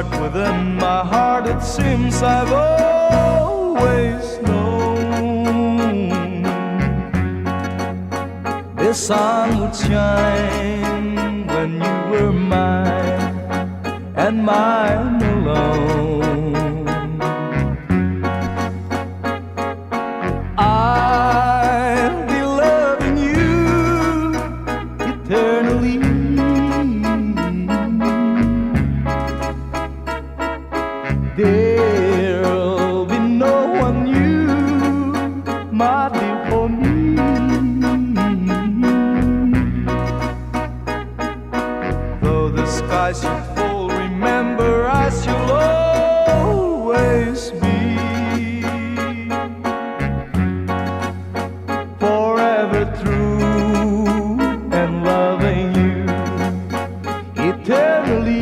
start within my heart. It seems I've always known this sun would shine when you were mine and mine alone. I'll be loving you eternally. There'll be no one new, my dear, for me. Though the sky should fall, remember I shall always be forever true and loving you eternally.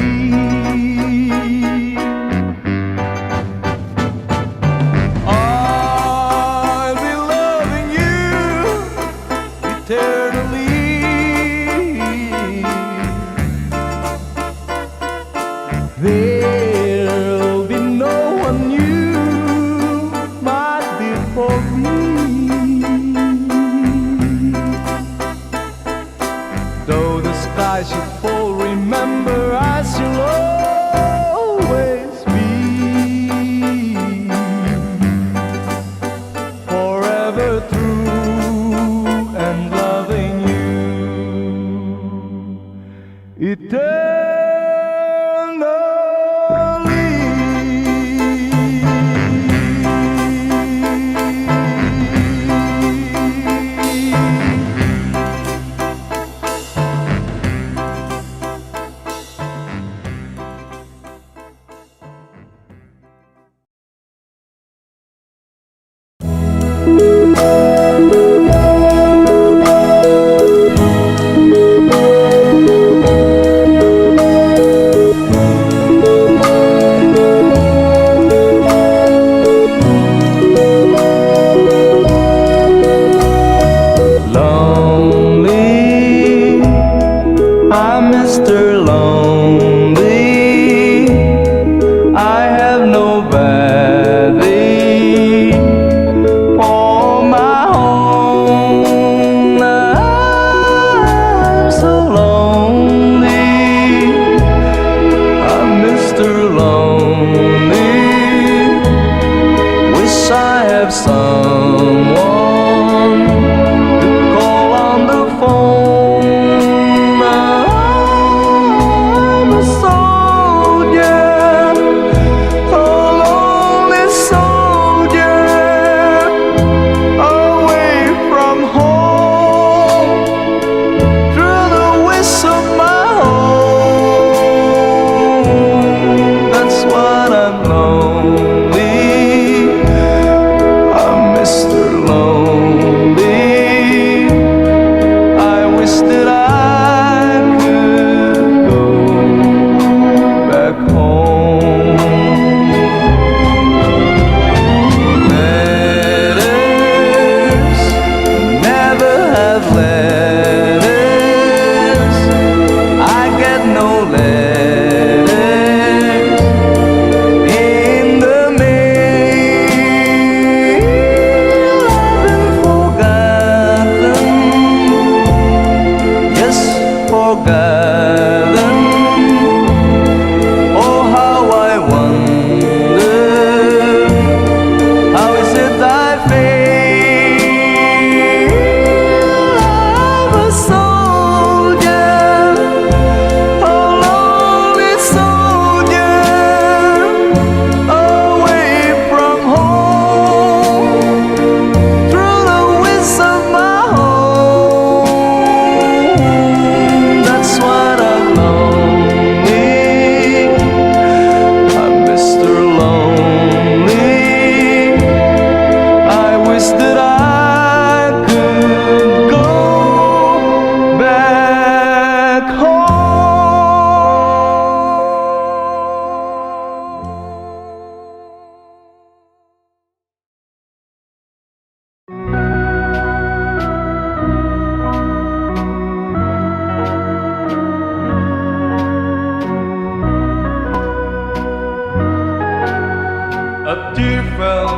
A tear fell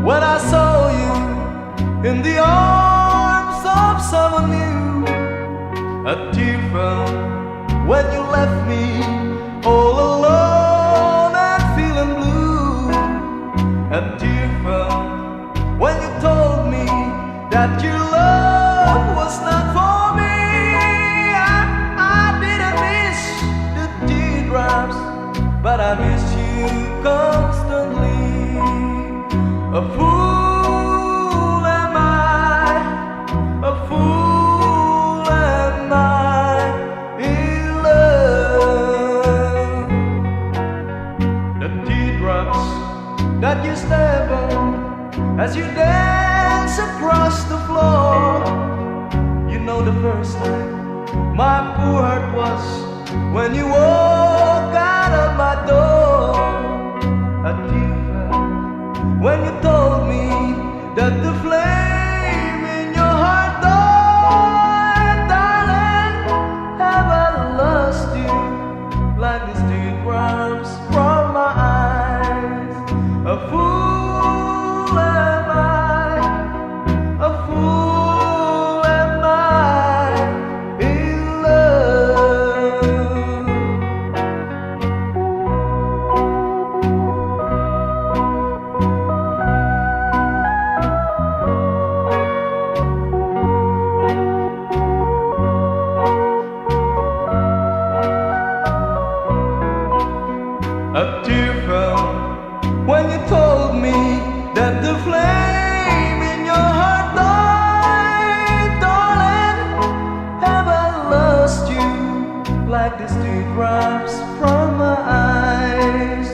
when I saw you in the arms of someone new. A tear fell when you left me all alone and feeling blue. A tear fell when you told me that your love was not for me. I didn't miss the teardrops, but I miss you constantly. A fool am I, a fool am I in love. The teardrops that you step on as you dance across the floor. You know the first time my poor heart was when you walk out of my door. A tear fell when you told me that the flame in your heart died. Darling, have I lost you like these teardrops from my eyes? A fool am I, a fool am I in love. A tear fell when you told me that the flame in your heart died. Darling, have I lost you like these teardrops from my eyes?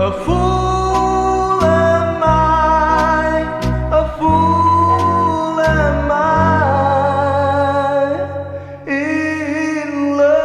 A fool am I, a fool am I in love.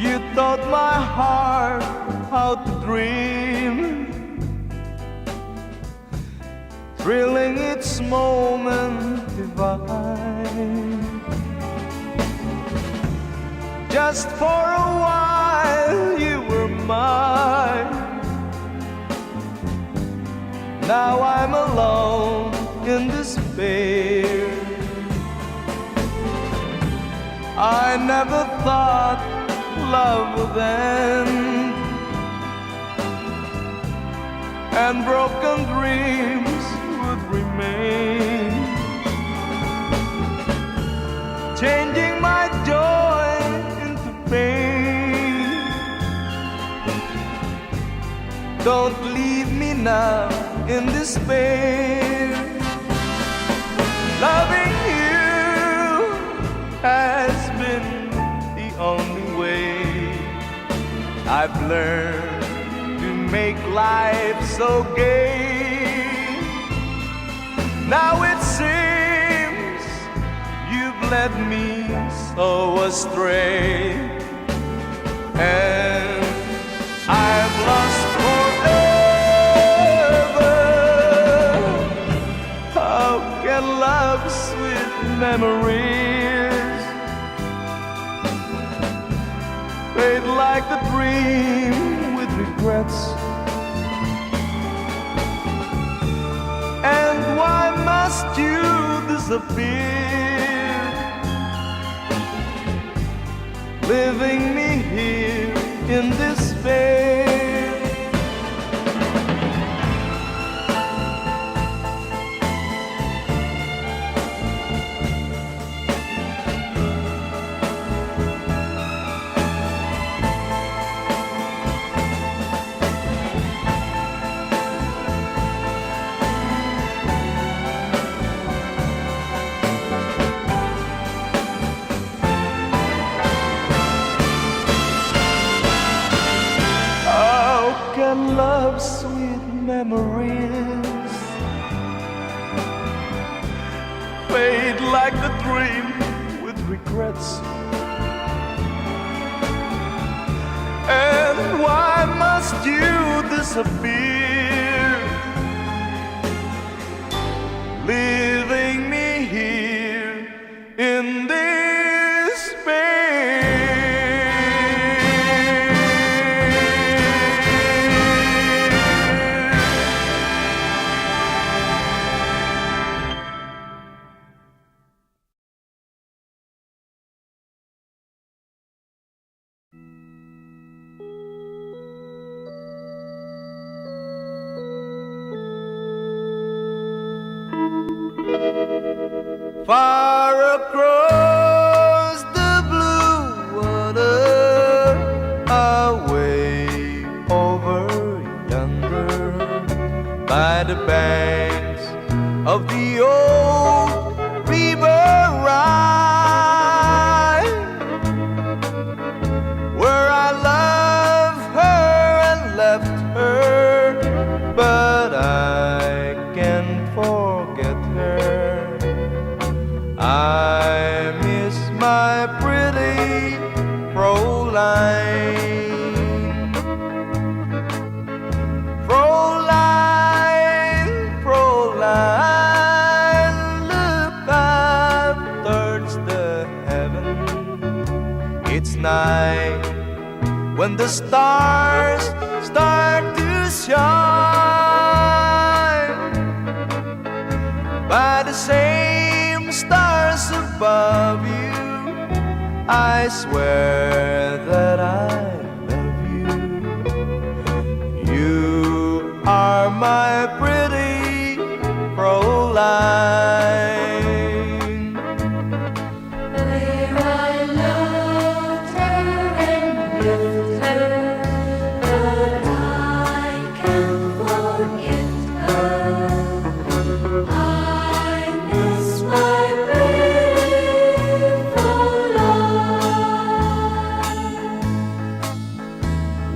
You taught my heart how to dream, thrilling each moment divine. Just for a while you were mine. Now I'm alone in despair. I never thought love would end, and broken dreams would remain, changing my joy into pain. Don't leave me now in despair. Loving you has been the only way I've learned to make life so gay. Now it seems you've led me so astray, and I've lost forever. How can love's sweet memories fade like a dream with regrets? And why must you disappear, leaving me here in despair? like a dream with regrets. And why must you disappear, leaving me here in despair? Far across the blue water, away over yonder, by the banks of the old river Rhine, where I loved her and left her, but I can't forget her. I miss my pretty Fräulein. Fräulein, Fräulein, look up towards the heaven. It's night when the stars start to shine. By the same stars above you, I swear that I love you. You are my pretty Fräulein. Where I loved her and left her, but I can't forget her. I miss my pretty Fräulein.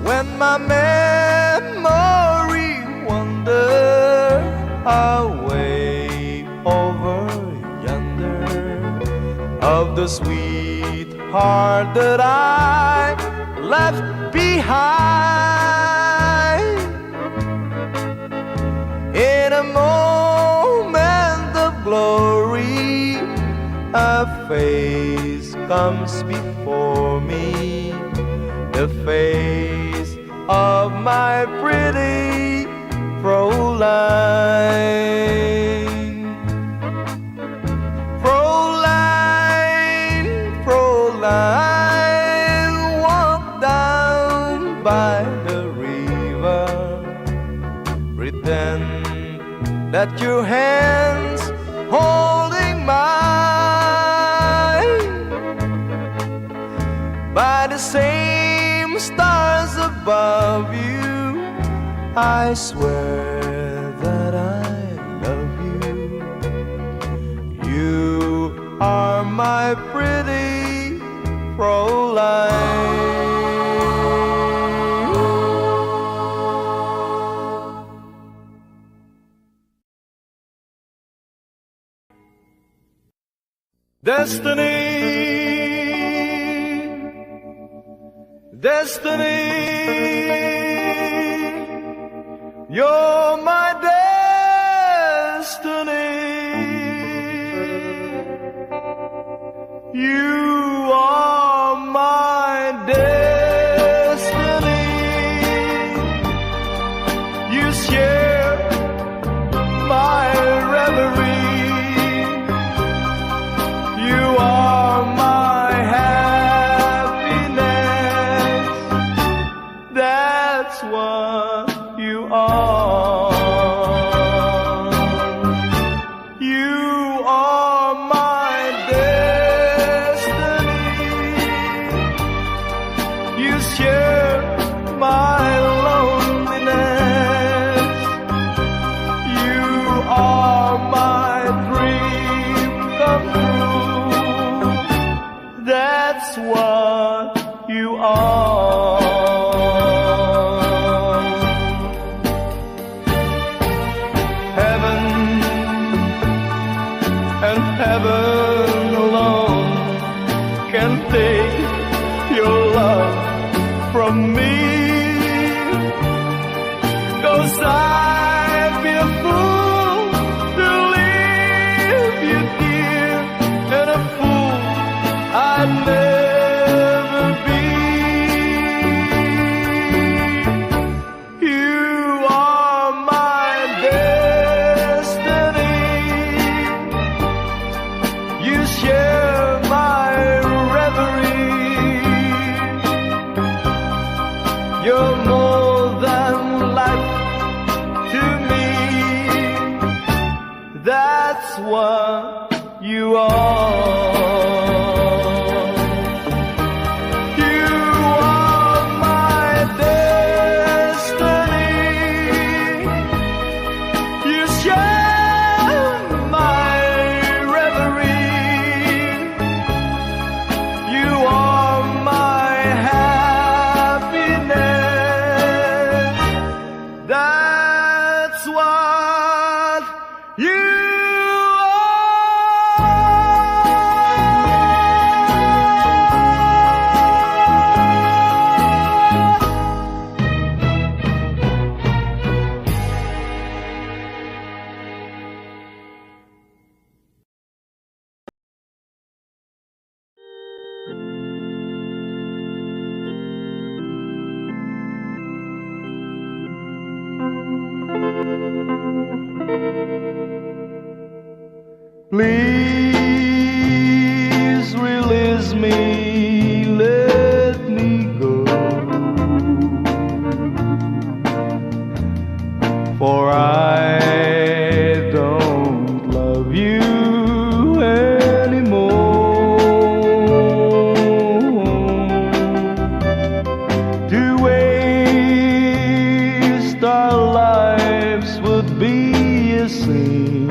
When my memory wanders away over yonder, of the sweetheart that I left behind, in a moment of glory, a face comes before me, the face of my pretty Fräulein. Fräulein, Fräulein, walk down by the river, pretend that your hands holding mine. By the same stars above you, I swear that I love you. You are my pretty Fräulein. Destiny, destiny, you're my destiny. You are my destiny. You share my reverie. You are my happiness. That's what you are. You are my destiny. You share my loneliness. You are my dream come true. That's what you are. You're more than life to me. That's what you are. You are my destiny. You share my reverie. You are my happiness. That's what you are. Please release me, let me go. For I don't love you anymore. To waste our lives would be a sin.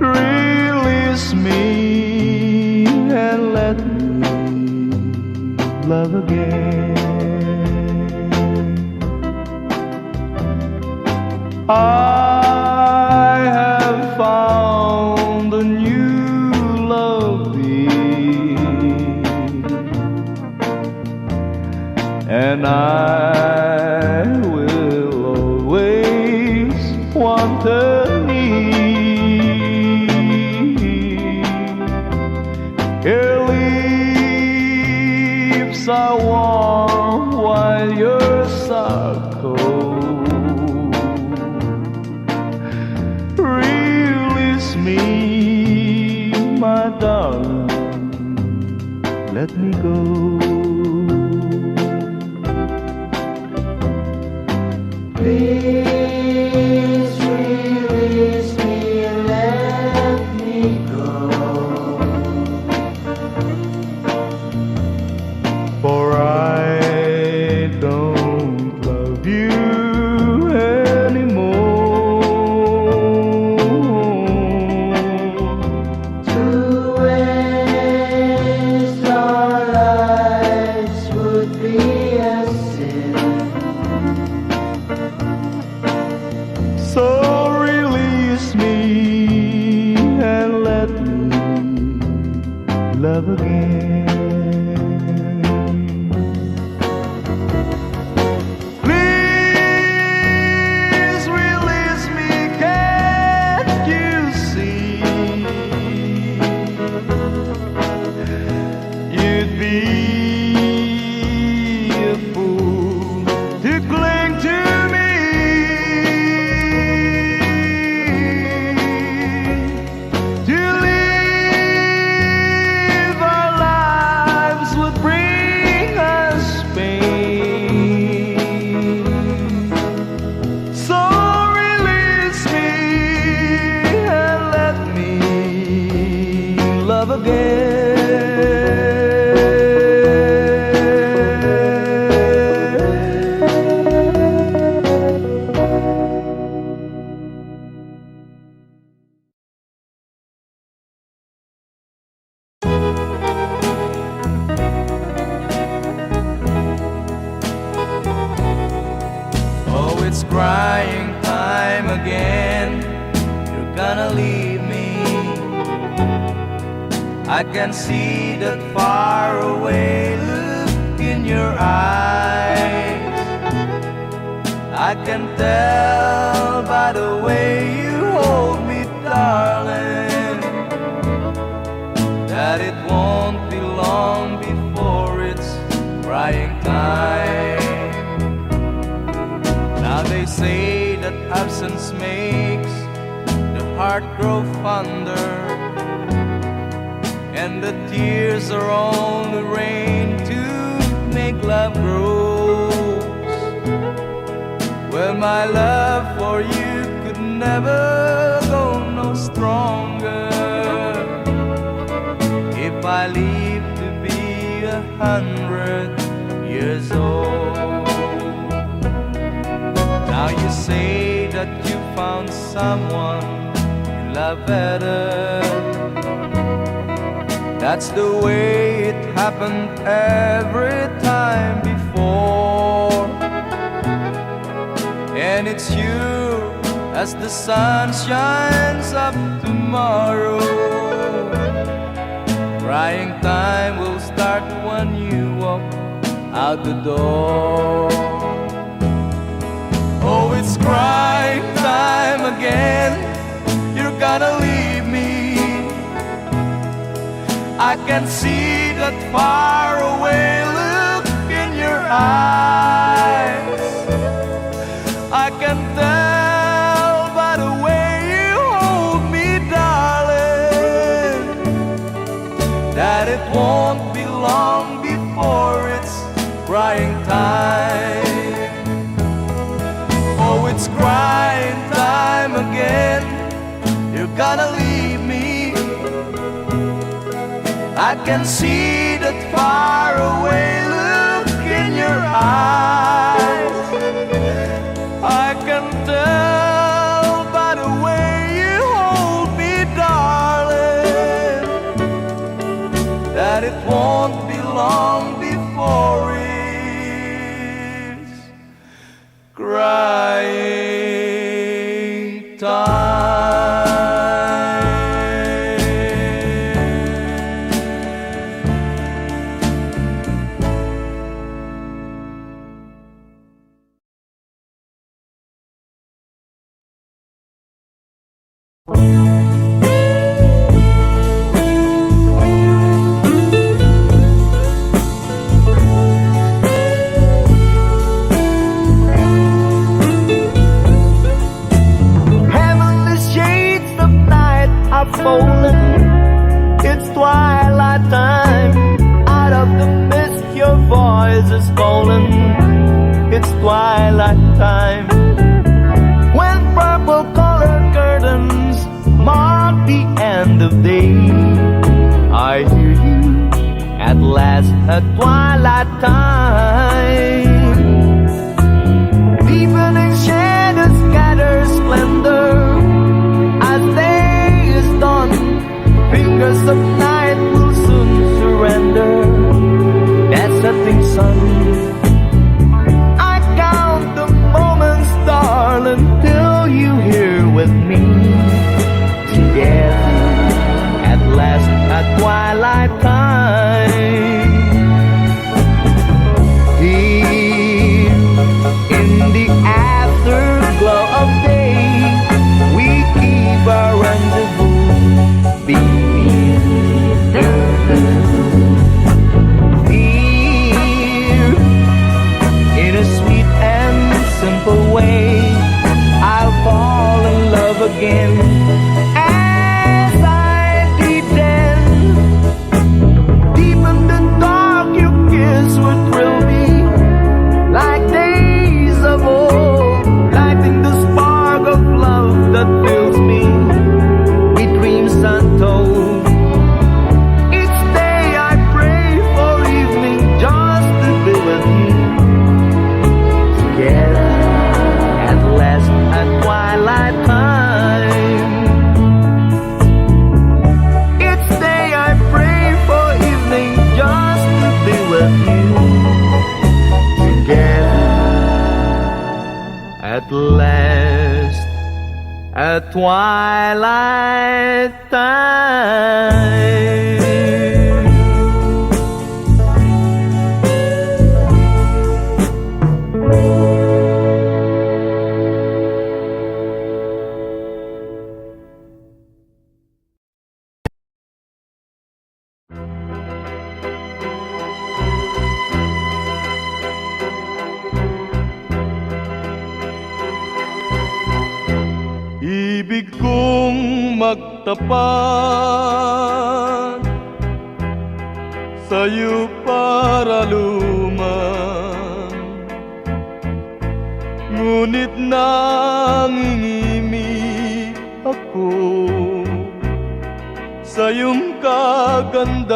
Release me and let me love again. I have found a new love deep, and I will always want her need. Her lips are warm while yours are cold. Release me, my darling, let me go. Please release me and let me go. For I don't love you anymore. To waste our lives would be a sin. So release me and let me love again. Please release me, can't you see? You'd be a fool to cling to me. To live our lives would bring us pain. So release me and let me love Oh, it's crying time again. You're gonna leave me. I can see that faraway look in your eyes. I can tell by the way you hold me, darling, that it won't be long before it's crying time. Now they say that absence makes the heart grow fonder, and the tears are only rain to never go no stronger if I live to be 100 years old. Now you say that you found someone you love better. That's the way it happened every time before. And it's you as the sun shines up tomorrow. Crying time will start when you walk out the door. Oh, it's crying time again. You're gonna leave me. I can see that faraway look in your eyes. I can tell by the way you hold me, darling, that it won't be long before it's crying time. Oh, it's crying time again. You're gonna leave me. I can see that faraway look in your eyes. I can tell by the way you hold me, darling, that it won't be long before it's crying time. Heavenly shades of night are falling. It's twilight time. Out of the mist your voice is calling. It's twilight time. When purple colored curtains mark the end of day, I hear you at last at twilight time. Deepening shadows gather splendor as day is done. Fingers of night will soon surrender. That setting sun. I count the moments, darling, till you here with me. Together at last at twilight time. Here in the afterglow of day, we keep our rendezvous beneath the moon. Here, in a sweet and simple way, I'll fall in love again. As I pretend, deep in the dark, your kiss would thrill me like days of old, lighting the spark of love that fills me with dreams untold. Each day I pray for evening just to be with you. Together at last at twilight time. Each day I pray for evening just to be with you. Together at last at twilight time. Ibig kong magtapat sa'yo para luman, ngunit nangingimig sa iyong kagandahan.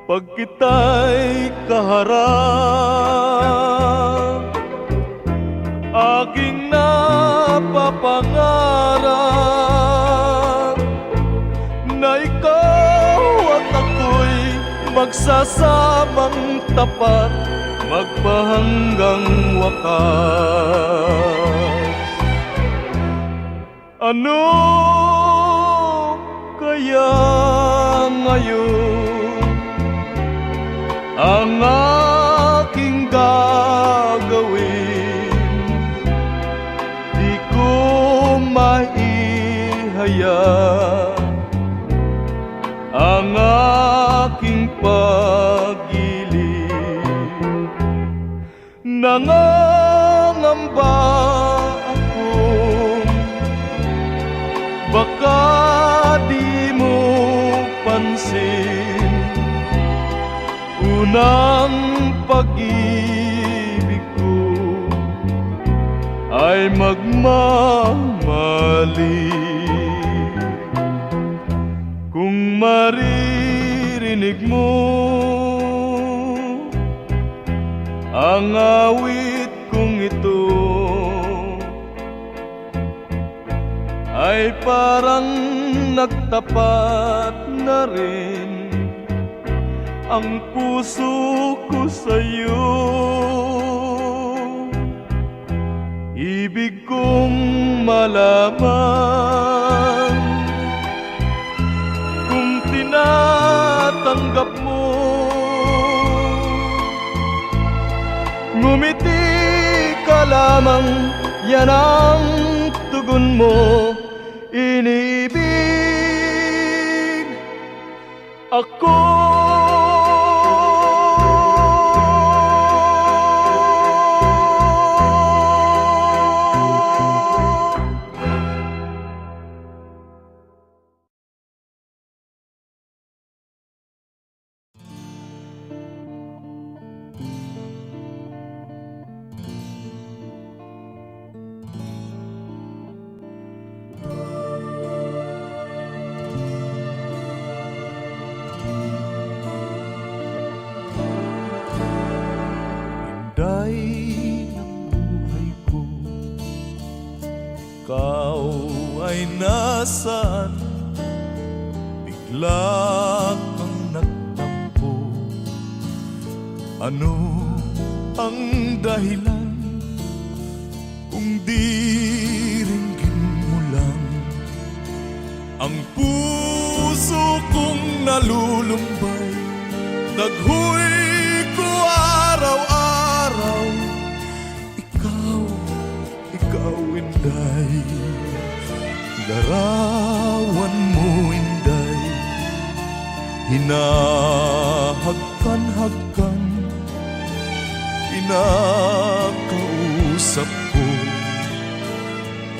Pag kita'y kaharap, aking napapangarap na ikaw at ako'y magsasamang tapat, magpahanggang wakas. Ano kaya ngayon ang aking gagawin? Di ko maihaya ang aking pag-ibig. Nangangamba akong baka di mo pansin, unang pag-ibig ko ay magmamali. Kung maririnig mo ang awit kong ito, ay parang nagtapat na rin ang puso ko sa'yo. Ibig kong malaman kung tinatanggap mo. Ngumiti ka lamang, yan ang tugon mo. Iniibig ako. Inday ng buhay ko, ikaw ay nasaan? Bigla kang nagtampo. Ano ang dahilan? Kung di ringgin mo lang ang puso kong nalulumbay, daghoy ko araw-araw. Ikaw, Inday, larawan mo, Inday, hinahagkan-hagkan, pinakausap ko,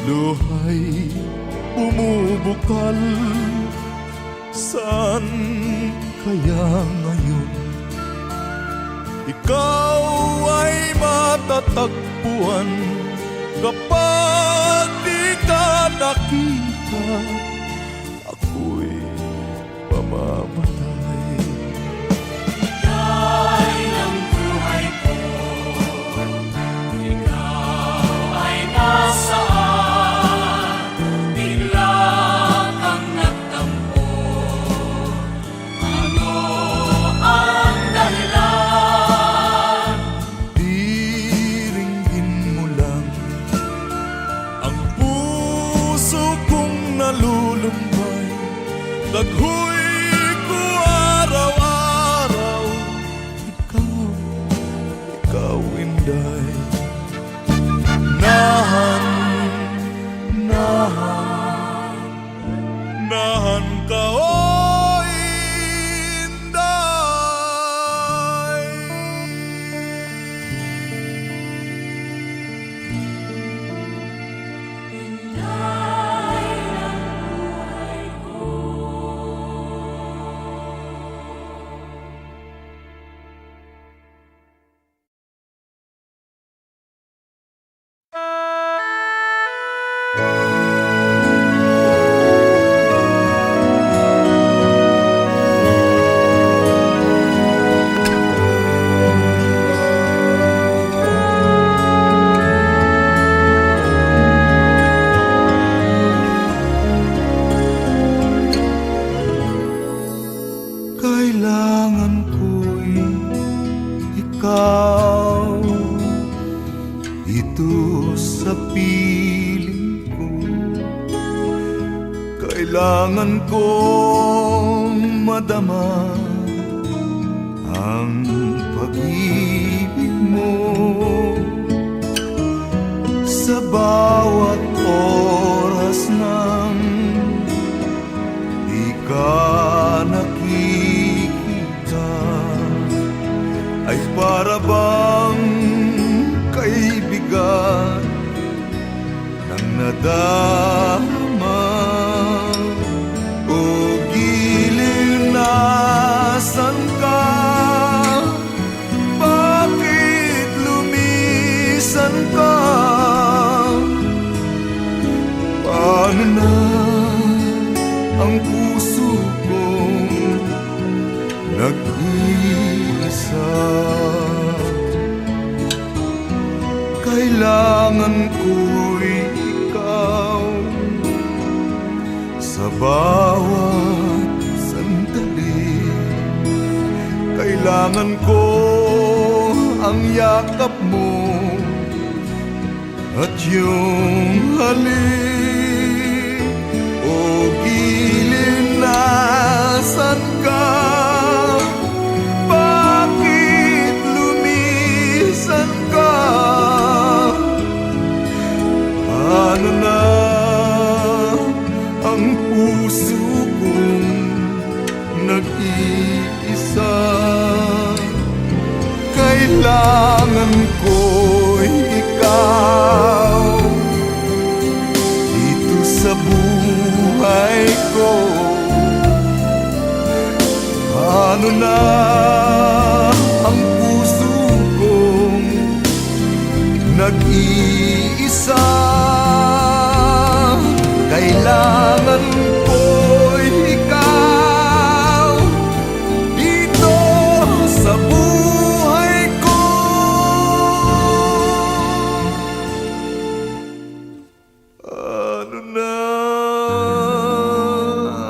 luhay bumubukal. Saan kaya ngayon ikaw ay matatagpuan? Kapag di ka nakita, ako'y pamamatay. Inday ng buhay ko, ikaw ay nasaan? Bigla kang nagtampo. Ano ang dahilan? Diringgin mo lang ang puso kong nalulumbay, daghoy ko Kailangan ko'y ikaw dito sa piling ko. Kailangan kong madama ang pag-ibig mo. Sa bawat oras nang di ka nakikita, ay para bang kaibigan ng nadarama. O giliw, nasan ka? Bakit lumisan ka? Paano na ang puso kong nag-iisa? Kailangan ko'y ikaw sa bawat sandali. Kailangan ko ang yakap mo at yung halik. O giliw, nasan ka? Bakit lumisan ka? Ano na ang puso kong nag-iisa? Kailangan ko'y ikaw dito sa buhay ko. Ano na ang puso kong nag-iisa? Kailangan ko'y ikaw dito sa buhay ko. Ano na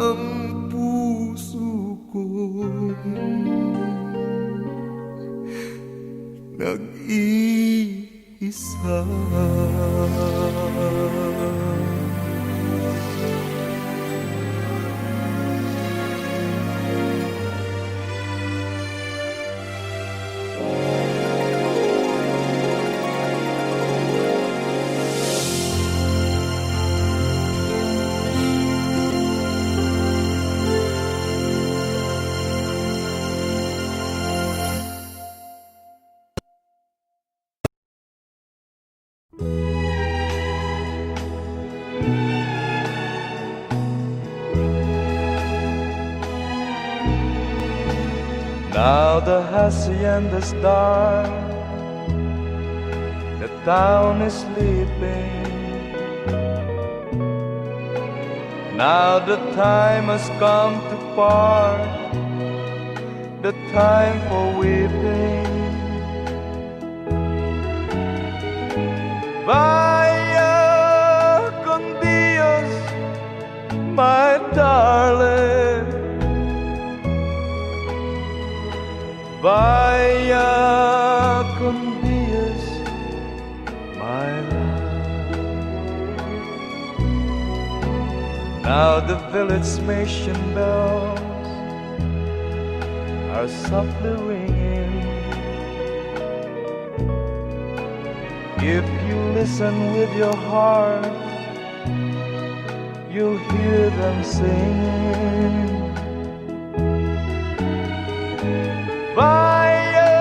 ang puso kong nag-iisa? Now the hacienda's dark, the town is sleeping. Now the time has come to part, the time for weeping. Vaya con Dios, my darling. Vaya con Dios, my love. Now the village mission bells are softly ringing. If you listen with your heart, you'll hear them singing. Vaya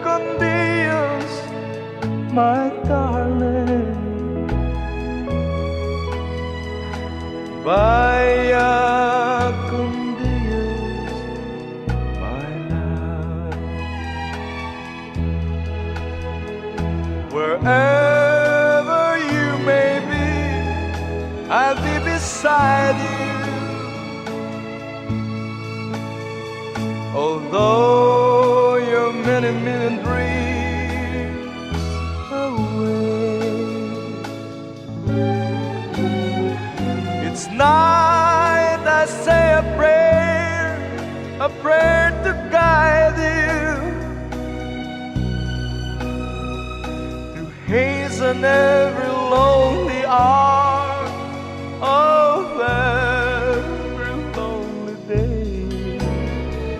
con Dios, my darling. Vaya con Dios, my love. Wherever you may be, I'll be beside you. Although you're many million dreams away, it's night I say a prayer prayer to guide you, to hasten every lonely hour of every lonely day.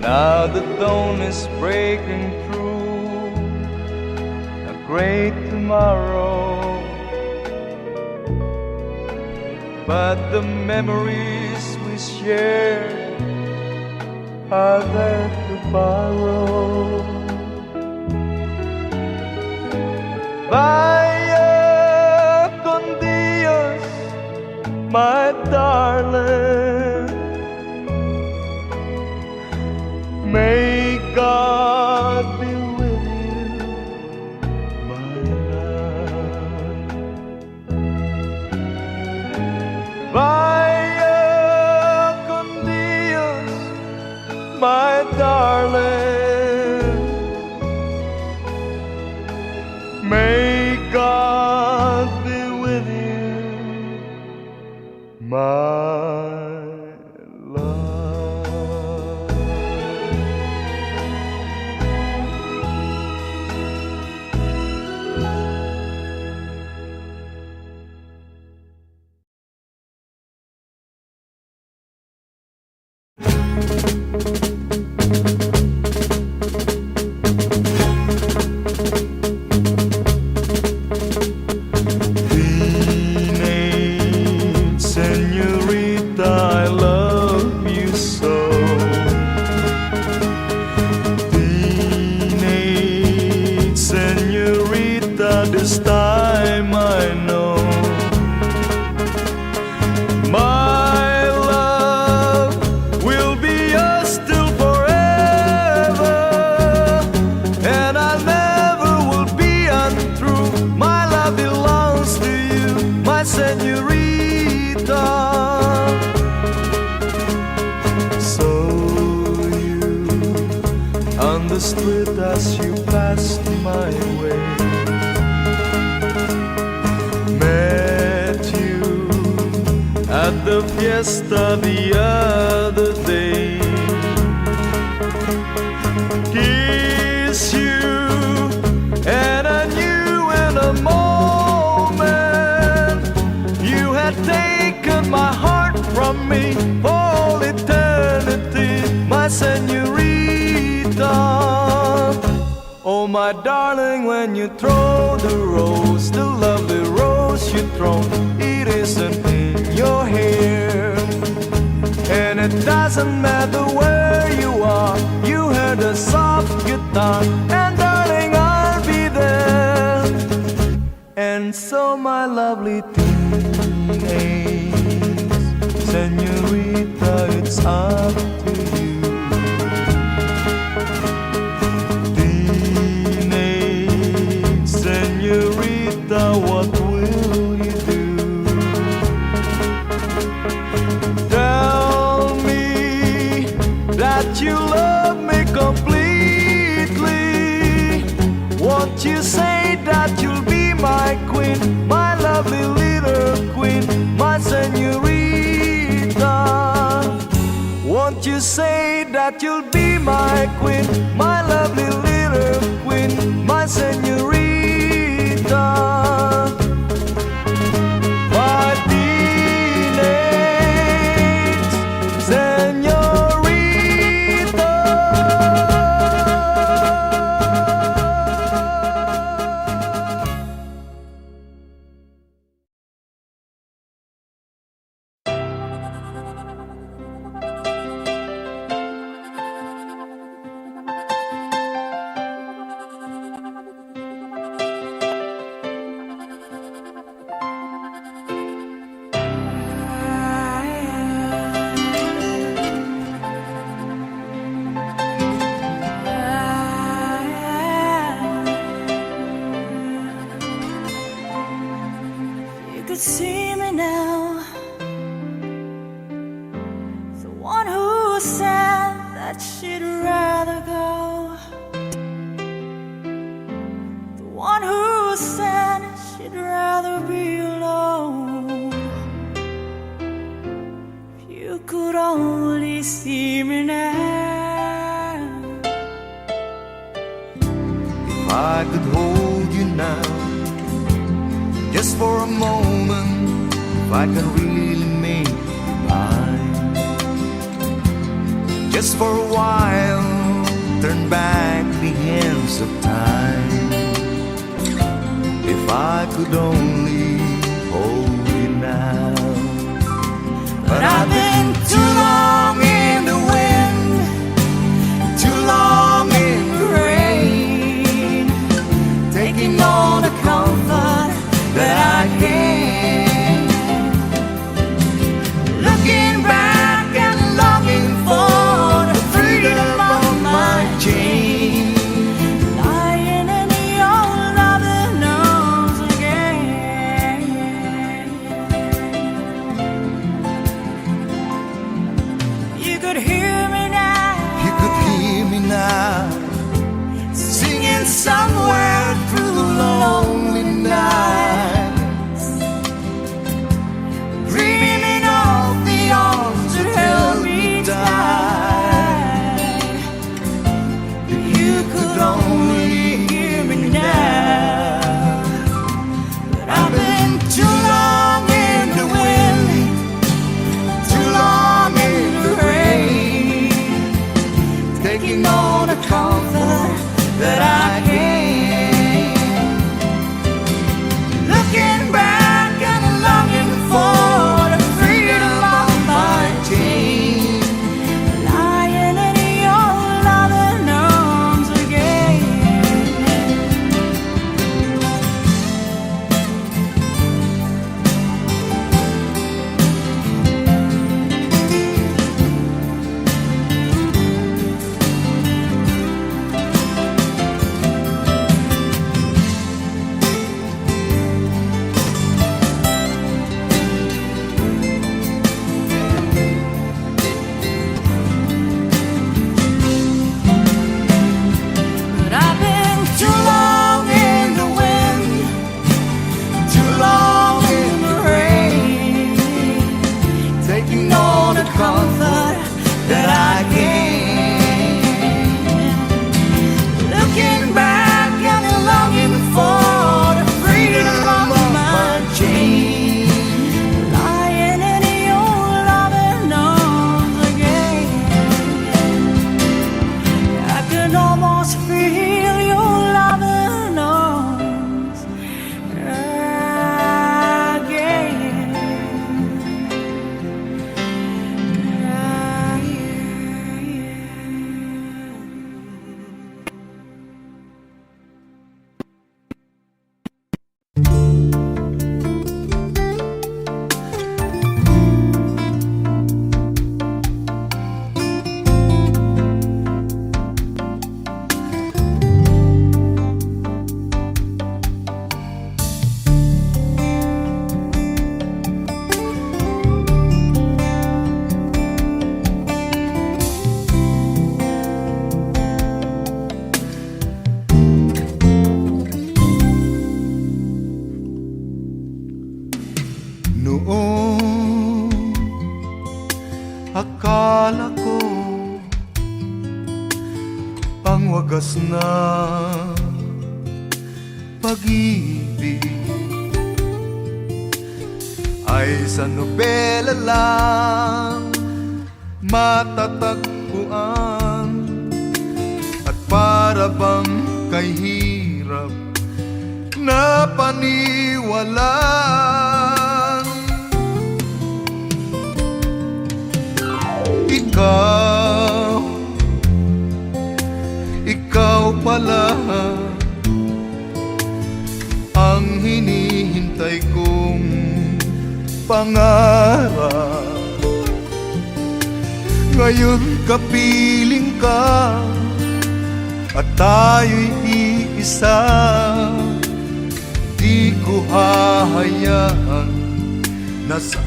Now the dawn is breaking through a great tomorrow, but the memories we share are there to borrow. Vaya con Dios, my darling. May God be with you, my love. Vaya con Dios, my darling. May God be with you, my love. Teenage señorita, I love you so. Teenage señorita, this time I know my love will be yours till forever, and I never will be untrue. My love belongs to you, my señorita. So you understood as you passed my way. Met you at the fiesta the other day. Kiss you, and I knew in a moment you had taken my heart from me for all eternity, my señorita. Oh, my darling, when you throw the rose, the lovely rose you throw, it isn't in your hair. And it doesn't matter where you are, you hear the soft guitar, and darling, I'll be there. And so, my lovely teenage señorita, it's up to you. Teenage señorita, what will you do? Tell me that you love me completely. Won't you say that you'll be my queen, my lovely little queen, my señorita? Won't you say that you'll be my queen, my lovely little queen, my señorita? My teenage señorita. You could see me now, the one who said that she'd rather go, the one who said she'd rather be alone. If you could only see me now. I could hold you now, just for a moment, if I can really make you mine. Just for a while, turn back the hands of time. If I could only hold you now. But I've been too long in the wind, too long in the rain, taking all the comfort that I can. Looking back and longing for the freedom of my chain. Lying in your loving arms again. You could hear me now. You could hear me now, singing somewhere through the lonely nights, dreaming of the arms that held me tight. If you could only hear me now. But I've been too long in the wind, too long in the rain, taking all the comfort that I can. Looking back and longing for the freedom of my chain. Lying in your loving arms again. But I've been too long in the wind, Too long in in the rain, taking all the comfort that I can. Looking back and longing for the freedom of my chain. lying in your loving arms again. I can almost feel your loving arms again. Noong akala ko ang wagas na pag-ibig ay sa nobela lang matatagpuan, at para bang kay hirap na paniwalaan. Ikaw pala ang hinihintay kong pangarap. Ngayon kapiling ka at tayo'y iisa. Di ko hahayaan na sa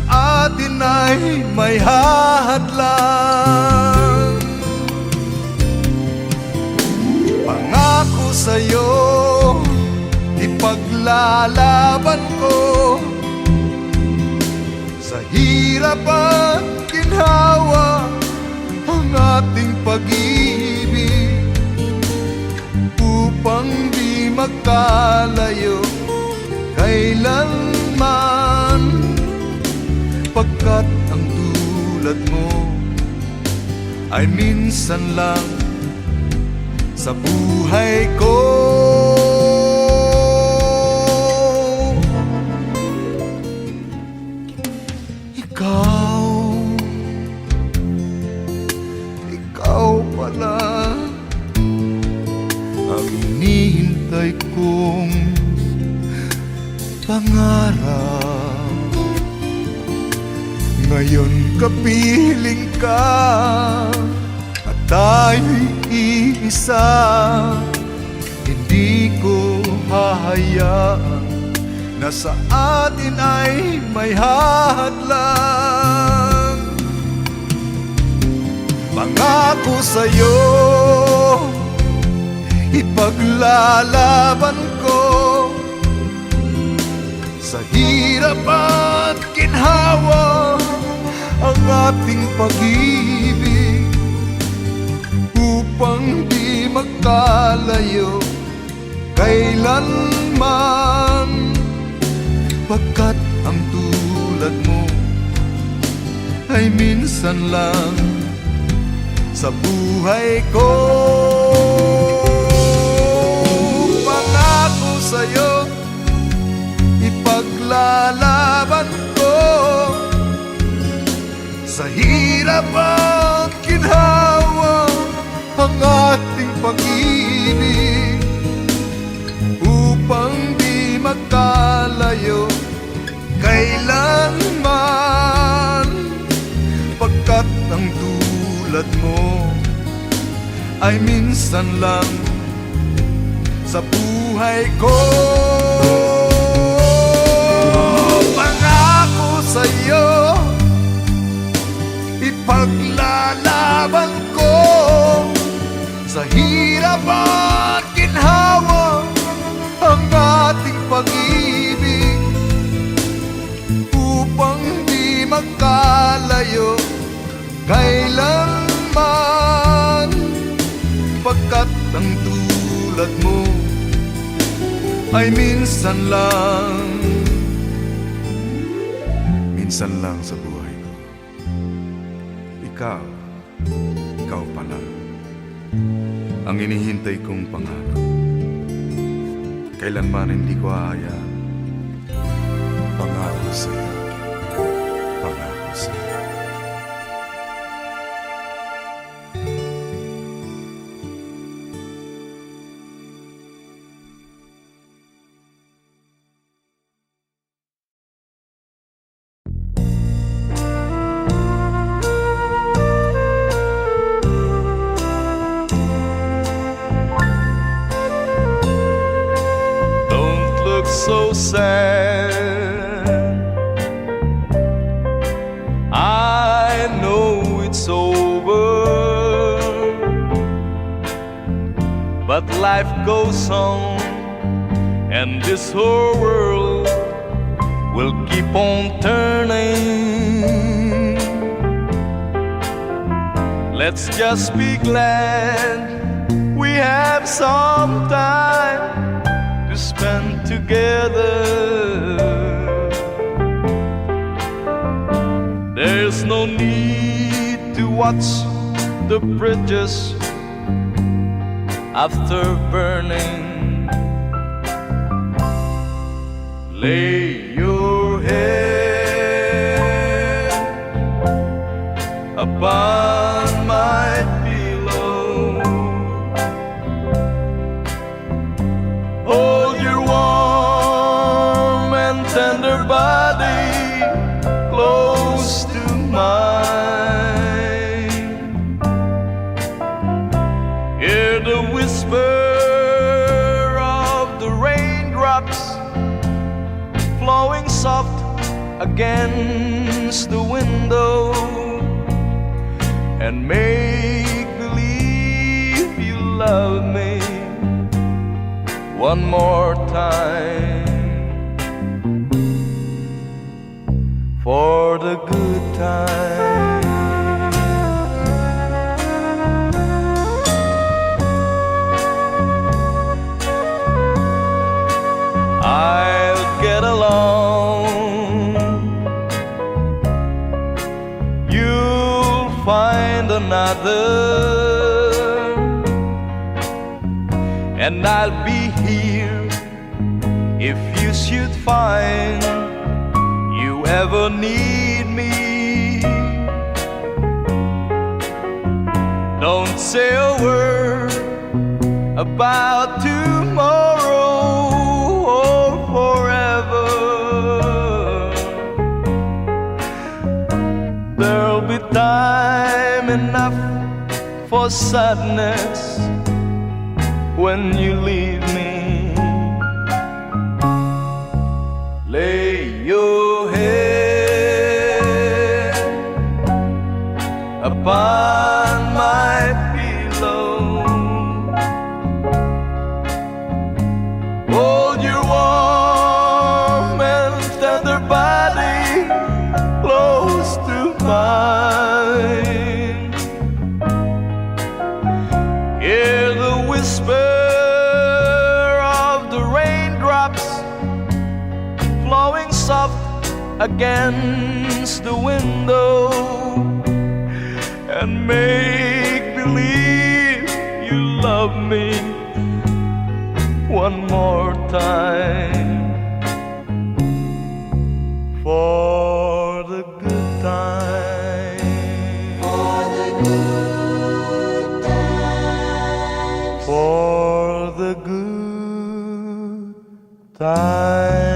atin ay may hahadlang. Pangako sa'yo, ipaglalaban ko sa hirap at ginhawa ang ating pag-ibig, upang di magkalayo kailanman, pagkat ang tulad mo ay minsan lang sa buhay ko. Ikaw pala ang hinihintay kong pangarap. Ngayon kapiling ka at tayo'y iisa. Hindi ko hahayaan na sa atin ay may hadlang. Pangako sa'yo, ipaglalaban ko sa hirap at ginhawa ang ating pag-ibig, upang di magkalayo kailanman, pagkat ang tulad mo ay minsan lang sa buhay ko. Pangako sa'yo, ipaglalaban ko sa hirap at ginhawa ang ating pag-ibig, upang di magkalayo kailanman, pagkat ang tulad mo ay minsan lang sa buhay ko. Pangako sa'yo, ipaglalaban ko sa hirap at ginhawa ang ating pag-ibig, upang di magkalayo kailanman, pagkat ang tulad mo ay minsan lang sa buhay ko. Ikaw pala ang inihintay kong pangarap. Kailanman hindi ko hahayaan. Pangako sa'yo, pangako sa'yo. So sad, I know it's over, but life goes on, and this whole world will keep on turning. Let's just be glad we have some time to spend together. There's no need to watch the bridges after burning. Lay your head upon my pillow. Hold your warm and tender body close to mine. Hear the whisper of the raindrops flowing soft against the window, and make believe you love me one more time, for the good time. another, and I'll be here if you should find you ever need me. Don't say a word about tomorrow or forever. There'll be time enough for sadness when you leave me. Lay your head upon my pillow. Hold your warm and tender body close to mine. Hear the whisper of the raindrops flowing soft against the window, and make believe you love me one more time for the good time. For the good time. For the good time.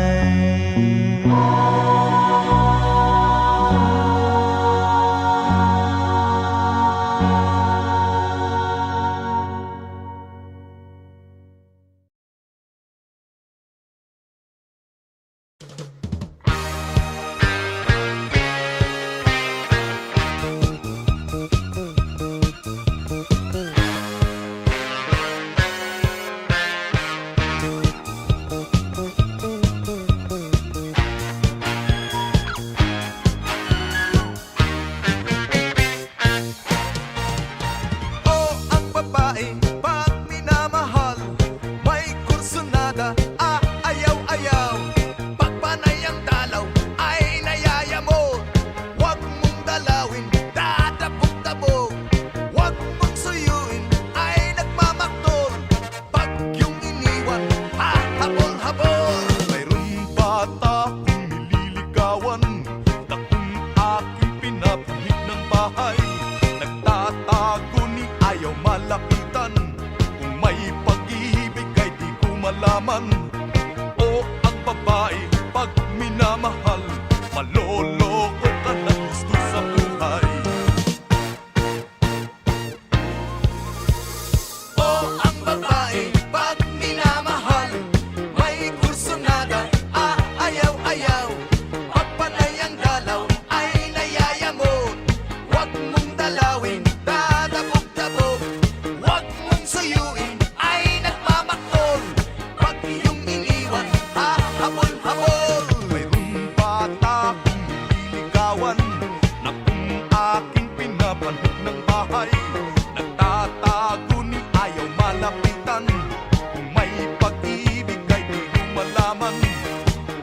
malaman. O ang babae, pag minamahal, maloloko ka ng gusto sa buhay. O ang babae, pag minamahal, may kursunada, ayaw-ayaw. Pag panay ang dalaw, ay nayayamot. Huwag mong dalawin, dadabog-dabog. Huwag mong suyuin, ay nagmamaktol. Pag iyong iniwan, habol-habol. Mayroong bata kong nililigawan, na kung aking pinapanhig ng bahay, nagtatago ni ayaw malapitan. Kung may pag-ibig ay di ko malaman.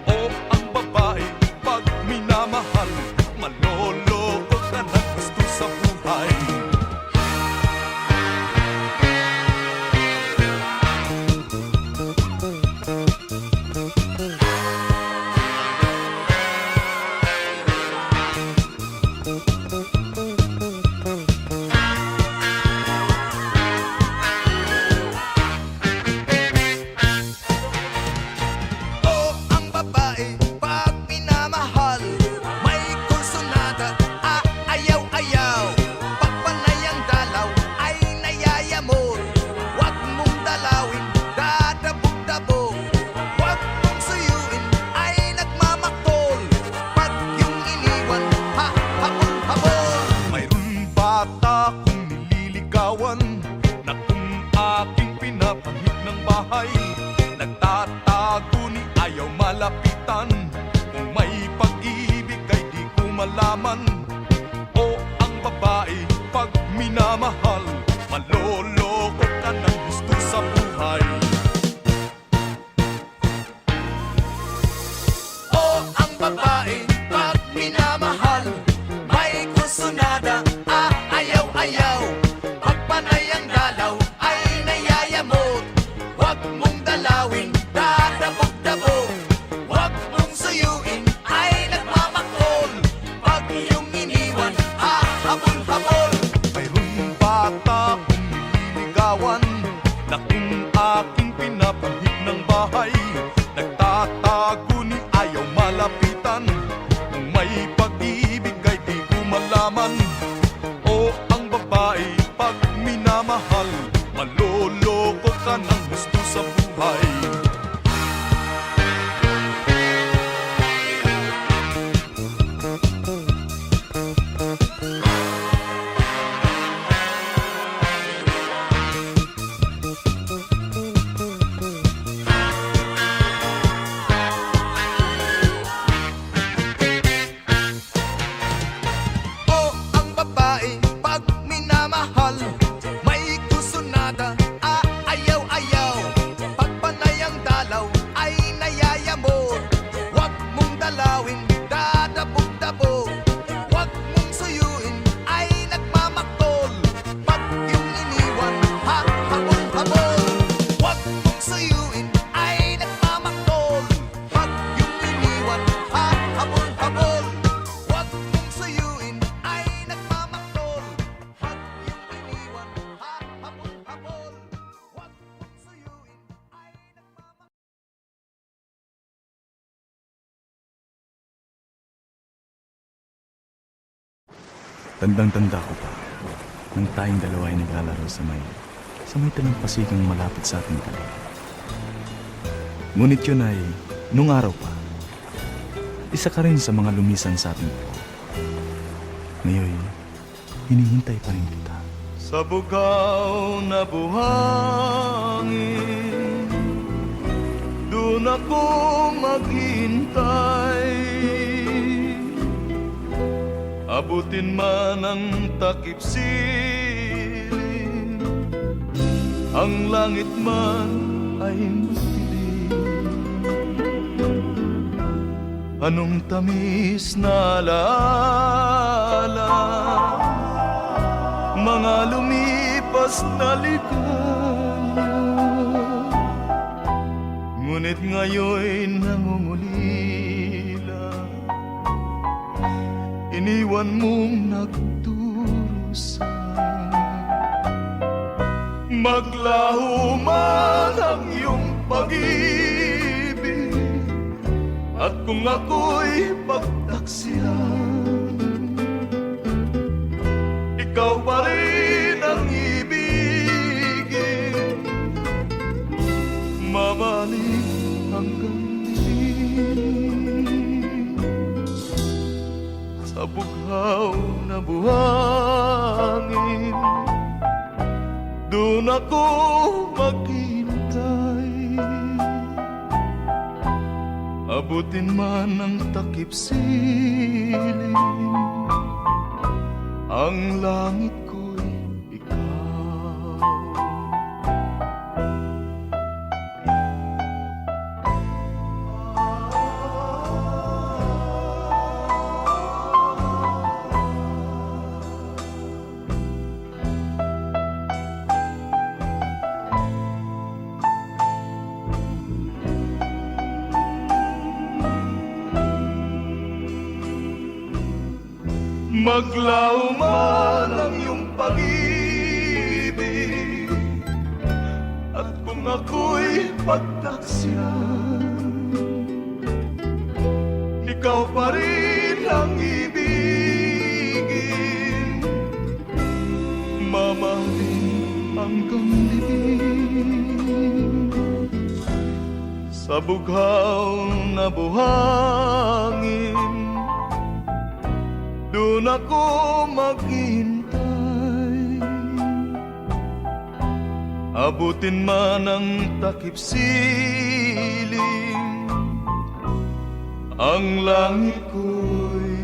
O ang babae, pag minamahal, maloloko ka ng gusto sa buhay. O ang babae, pag minamahal, may kursunada, ayaw-ayaw. Pag panay ang dalaw, ay nayayamot. Huwag mong dalawin, dadabog-dabog. Huwag mong suyuin, ay nagmamaktol. Pag yung iniwan, habol-habol. Mayroong bata kong nililigawan, na kung aking pinapanhig ng bahay, nagtatago ni ayaw malapitan. Kung may pag-ibig ay di ko malaman. O ang babae, pag minamahal, maloloko ka ng gusto sa buhay. O ang babae, pag minamahal, may kursunada, ayaw-ayaw. larawan na kung aking pinapanhik ng bahay, nagtatago ni ayaw malapitan. Kung may pag-ibig ay di ko malaman. O ang babae pag minamahal, maloloko ka ng gusto sa buhay. O ang babae pag minamahal, may gusto nada, ayaw-ayaw. Pag panay ang dalaw ay nayayamot. Huwag mong dalawin, dadabog-dabog. Huwag mong suyuin, ay nagmamaktol. Pag yung iniwan, habol-habol. Huwag mong suyuin, ay nagmamaktol. Pag yung iniwan, habol-habol. Huwag mong suyuin, ay nagmamaktol. Pag yung iniwan, habol-habol. Huwag mong suyuin, ay nagmamaktol. Tandang-tanda ko pa, nang tayong dalawa ay naglalaro sa may talampasikang malapit sa ating tabi. Ngunit yun ay, nung araw pa, isa ka rin sa mga lumisan sa ating buhay. Ngayon, hinihintay pa rin kita. Sa bugaw na buhangin, doon ako maghintay. Abutin man ang takip siling, ang langit man ay madilim. Anong tamis na alaala, mga lumipas na ligaya. Ngunit ngayon'y nangungulila, iniwan mong nagdurusa. Maglaho man ang iyong pag-ibig, at kung ako'y pagtaksilan, ikaw pa rin ang ibigin, mamalig hanggang dilim. Sa bughaw na buhangin, doon ako maghintay. Abutin man ang takip siling, ang langit ko'y ikaw. Maglaho man ang iyong pag-ibig, at kung ako'y pagtaksilan, ikaw pa rin ang ibigin, mamahalin hanggang dilim. Sa bughaw na buhangin, doon ako maghintay. Abutin man ang takip siling, ang langit ko'y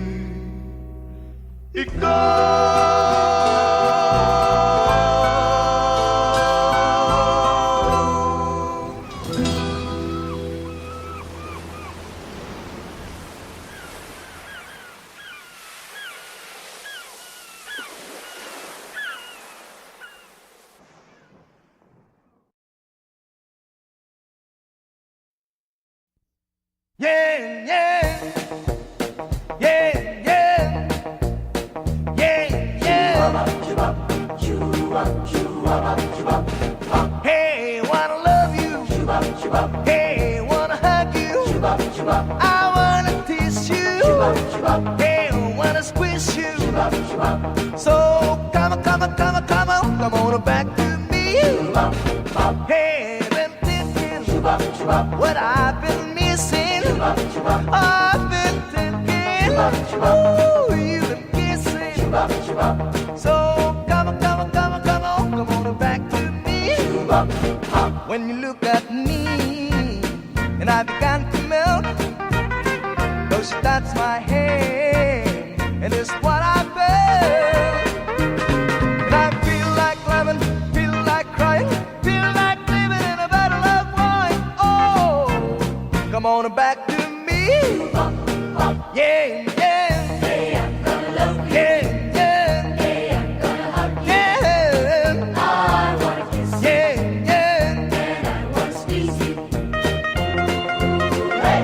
ikaw. Yeah, yeah, yeah, yeah, yeah, yeah. Hey, wanna hug you. I wanna tease you. Hey, wanna squeeze you. So come on, come on, come on, come on, come on back to me. Hey, been thinking what I've been missing. I've been thinking, ooh, you've been kissing. So come on, come on, come on, come on, come on back to me. When you look at me, and I began to melt, cause that's my hand, and it's what I felt. And I feel like loving, feel like crying, feel like living in a bottle of wine. Oh, come on back to me. Yeah, yeah. Hey, I'm gonna love you. Yeah, yeah. Hey, I'm gonna hug you. Yeah. I wanna kiss you. Yeah, yeah. And I wanna squeeze you. Hey,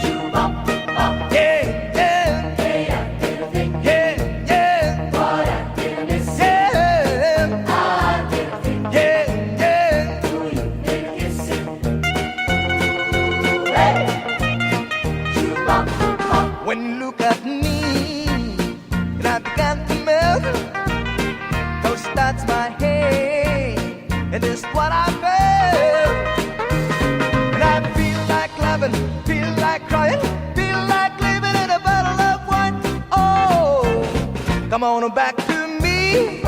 shoe-bop, bop. Yeah, yeah. Hey, I'm gonna think. Yeah, yeah. What I'm gonna miss. Yeah. I'm gonna think. Yeah, yeah. Ooh, you gonna kiss it. Hey, shoe-bop, bop. When you look at me, and I began to melt, cause that's my hand, and it's what I felt. And I feel like loving, feel like crying, feel like living in a bottle of wine. Oh, come on back to me.